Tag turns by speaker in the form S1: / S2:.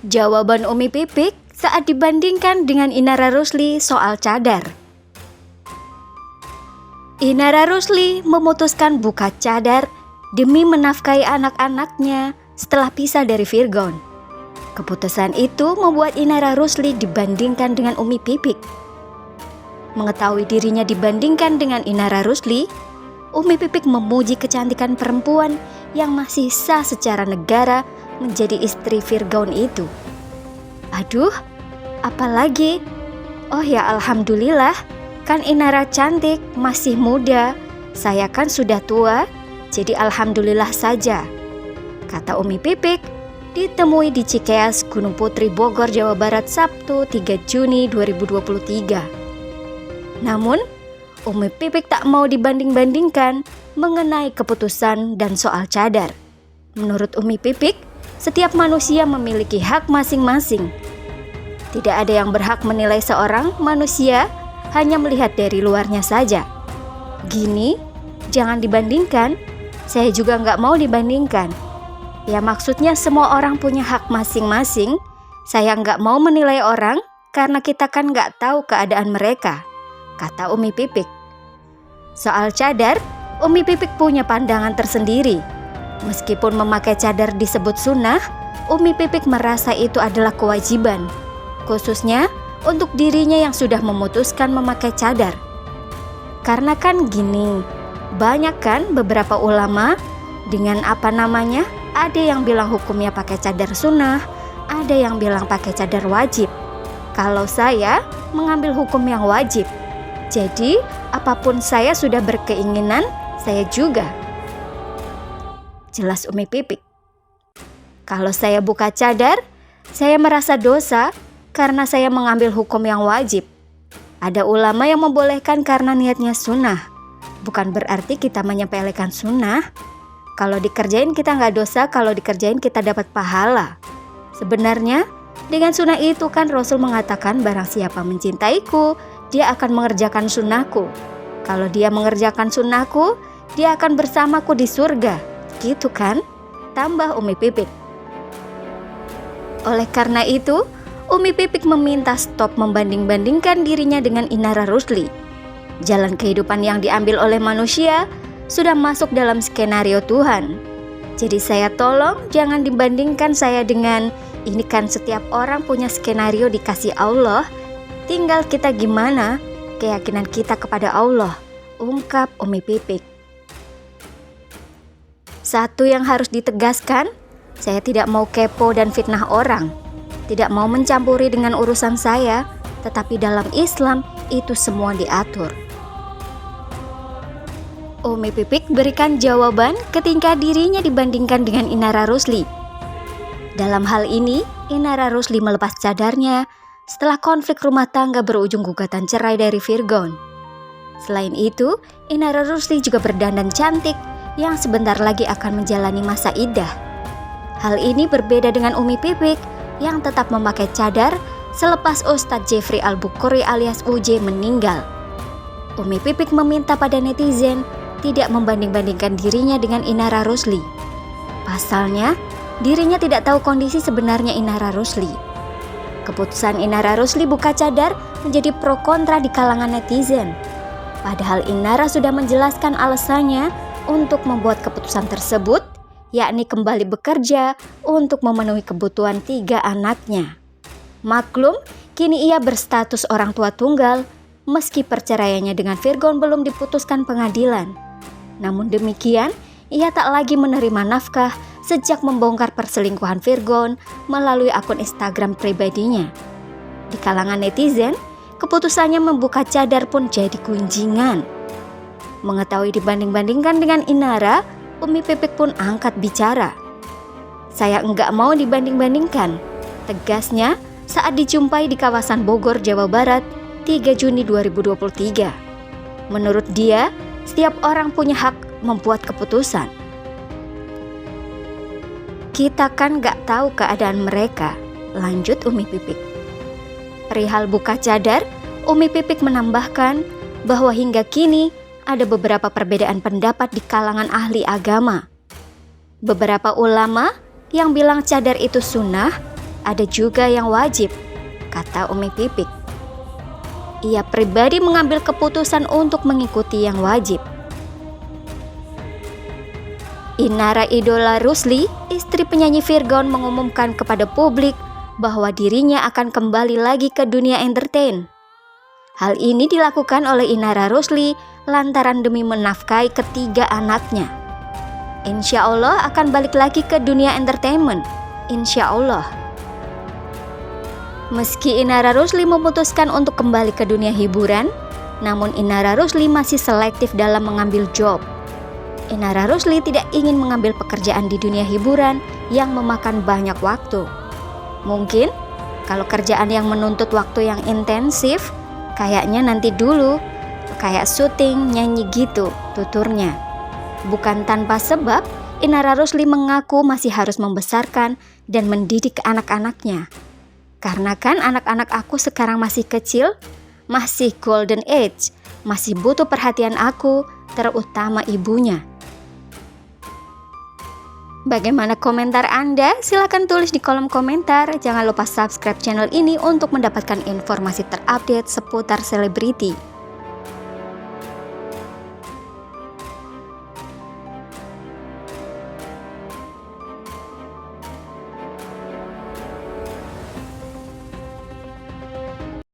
S1: Jawaban Umi Pipik saat dibandingkan dengan Inara Rusli soal cadar. Inara Rusli memutuskan buka cadar demi menafkahi anak-anaknya setelah pisah dari Virgon. Keputusan itu membuat Inara Rusli dibandingkan dengan Umi Pipik. Mengetahui dirinya dibandingkan dengan Inara Rusli, Umi Pipik memuji kecantikan perempuan yang masih sah secara negara menjadi istri Virgon itu. Aduh, apalagi? Oh ya alhamdulillah, kan Inara cantik, masih muda. Saya kan sudah tua, jadi alhamdulillah saja, kata Umi Pipik, ditemui di Cikeas, Gunung Putri, Bogor, Jawa Barat, Sabtu 3 Juni 2023. Namun, Umi Pipik tak mau dibanding-bandingkan mengenai keputusan dan soal cadar. Menurut Umi Pipik, setiap manusia memiliki hak masing-masing. Tidak ada yang berhak menilai seorang manusia hanya melihat dari luarnya saja. Gini, jangan dibandingkan, saya juga nggak mau dibandingkan. Ya maksudnya semua orang punya hak masing-masing. Saya nggak mau menilai orang karena kita kan nggak tahu keadaan mereka, kata Umi Pipik. Soal cadar, Umi Pipik punya pandangan tersendiri. Meskipun memakai cadar disebut sunnah, Umi Pipik merasa itu adalah kewajiban, khususnya untuk dirinya yang sudah memutuskan memakai cadar. Karena kan gini, banyak kan beberapa ulama dengan ada yang bilang hukumnya pakai cadar sunnah, ada yang bilang pakai cadar wajib. Kalau saya mengambil hukum yang wajib. Jadi, apapun saya sudah berkeinginan, saya juga. Jelas Umi Pipik. Kalau saya buka cadar, saya merasa dosa karena saya mengambil hukum yang wajib. Ada ulama yang membolehkan karena niatnya sunnah. Bukan berarti kita menyepelekan sunnah. Kalau dikerjain kita nggak dosa, kalau dikerjain kita dapat pahala. Sebenarnya, dengan sunnah itu kan Rasul mengatakan barang siapa mencintaiku, dia akan mengerjakan sunnahku. Kalau dia mengerjakan sunnahku, dia akan bersamaku di surga. Gitu kan? Tambah Umi Pipik. Oleh karena itu, Umi Pipik meminta stop membanding-bandingkan dirinya dengan Inara Rusli. Jalan kehidupan yang diambil oleh manusia sudah masuk dalam skenario Tuhan. Jadi saya tolong jangan dibandingkan saya dengan ini, kan setiap orang punya skenario dikasih Allah. Tinggal kita gimana keyakinan kita kepada Allah, ungkap Umi Pipik. Satu yang harus ditegaskan, saya tidak mau kepo dan fitnah orang. Tidak mau mencampuri dengan urusan saya, tetapi dalam Islam itu semua diatur. Umi Pipik berikan jawaban ketika dirinya dibandingkan dengan Inara Rusli. Dalam hal ini, Inara Rusli melepas cadarnya setelah konflik rumah tangga berujung gugatan cerai dari Virgon. Selain itu, Inara Rusli juga berdandan cantik yang sebentar lagi akan menjalani masa iddah. Hal ini berbeda dengan Umi Pipik yang tetap memakai cadar selepas Ustadz Jeffrey Al-Bukhari alias UJ meninggal. Umi Pipik meminta pada netizen tidak membanding-bandingkan dirinya dengan Inara Rusli. Pasalnya, dirinya tidak tahu kondisi sebenarnya Inara Rusli. Keputusan Inara Rusli buka cadar menjadi pro kontra di kalangan netizen. Padahal Inara sudah menjelaskan alasannya untuk membuat keputusan tersebut, yakni kembali bekerja untuk memenuhi kebutuhan 3 anaknya. Maklum, kini ia berstatus orang tua tunggal, meski perceraiannya dengan Virgon belum diputuskan pengadilan. Namun demikian, ia tak lagi menerima nafkah sejak membongkar perselingkuhan Virgon melalui akun Instagram pribadinya. Di kalangan netizen, keputusannya membuka cadar pun jadi gunjingan. Mengetahui dibanding-bandingkan dengan Inara, Umi Pipik pun angkat bicara. Saya enggak mau dibanding-bandingkan, tegasnya saat dijumpai di kawasan Bogor, Jawa Barat, 3 Juni 2023. Menurut dia, setiap orang punya hak membuat keputusan. Kita kan gak tahu keadaan mereka, lanjut Umi Pipik. Perihal buka cadar, Umi Pipik menambahkan bahwa hingga kini ada beberapa perbedaan pendapat di kalangan ahli agama. Beberapa ulama yang bilang cadar itu sunnah, ada juga yang wajib, kata Umi Pipik. Ia pribadi mengambil keputusan untuk mengikuti yang wajib. Inara idola Rusli, istri penyanyi Virgon, mengumumkan kepada publik bahwa dirinya akan kembali lagi ke dunia entertain. Hal ini dilakukan oleh Inara Rusli lantaran demi menafkahi ketiga anaknya. Insya Allah akan balik lagi ke dunia entertainment, insya Allah. Meski Inara Rusli memutuskan untuk kembali ke dunia hiburan, namun Inara Rusli masih selektif dalam mengambil job. Inara Rusli tidak ingin mengambil pekerjaan di dunia hiburan yang memakan banyak waktu. Mungkin kalau kerjaan yang menuntut waktu yang intensif, kayaknya nanti dulu, kayak syuting, nyanyi gitu, tuturnya. Bukan tanpa sebab, Inara Rusli mengaku masih harus membesarkan dan mendidik anak-anaknya. Karena kan anak-anak aku sekarang masih kecil, masih golden age, masih butuh perhatian aku, terutama ibunya. Bagaimana komentar Anda? Silahkan tulis di kolom komentar. Jangan lupa subscribe channel ini untuk mendapatkan informasi terupdate seputar selebriti.